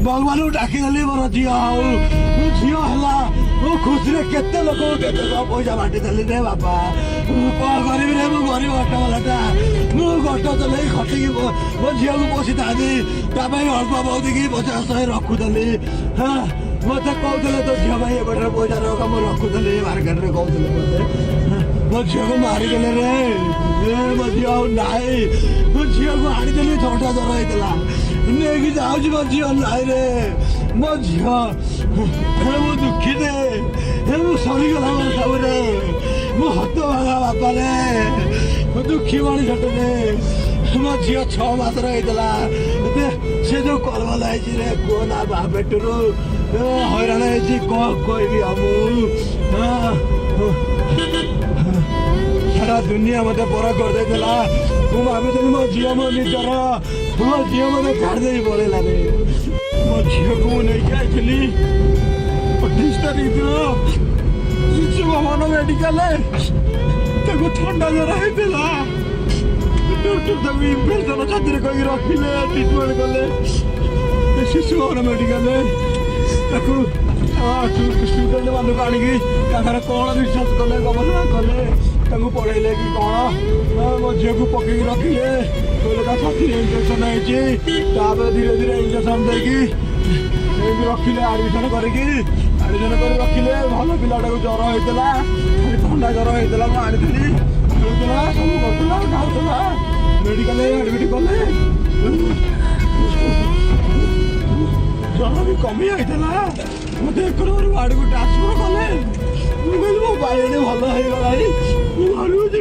भगवान को डाकिदेली मोर झी हूँ झी है मु खुशी केते लोक केते पैसा बांटीदेली रे बापा कौन करी रे मु गरीब अटोवालाटा मु गट चल खटिकी मो झील को पोषी था अल्प बहुत कि 50 रखुदी हाँ मत कहते तो झील भाई एपटे पैसा रख मुझे रखुदी मार्केट में कहते मत मो झील को मारिदेले रे मो झी नाई मो झील को आनीदेली छोटा जर होता नहीं जाऊँ मो झी नाई रे मो झी मु दुखी दे मु सरीगला मोर सब रे मु हत भागा बापा रे दुखी मणि रे मो झी 6 मास होता से जो कलबल रे कहना बा पेटू हैरान कौन कहबी सारा दुनिया मत पर कर मुझे भावी मो झी मो निजर मो झी मत छाड़दे पड़ेगा मो झी को मुझे 28 तारीख दिन शिशु भवन मेडिकल ठंडा जर होता डॉक्टर इन्फेक्शन छाती कही रखिले ट्रिटमेंट कले शिशु भवन मेडिकल स्टूडेंट मानक आनिकी कौन रिसर्च कले गवेषणा कले पढ़ेले कि कौन मो झील को पकई रखिले कहले छाती इन्फेक्शन होती धीरे धीरे इंजेक्शन देकी रखिले आडमिशन करके रखिले भल पिलाटा को ज्वर होता ठंडा ज्वर होता मुझे आनी खेलुला सब करूला खाऊला मेडिकल एडमिट कले ज्वर भी कमी होता मत एक वार्ड को ट्रांसफर कले मुझे मो भाई भल हो गला घर को जी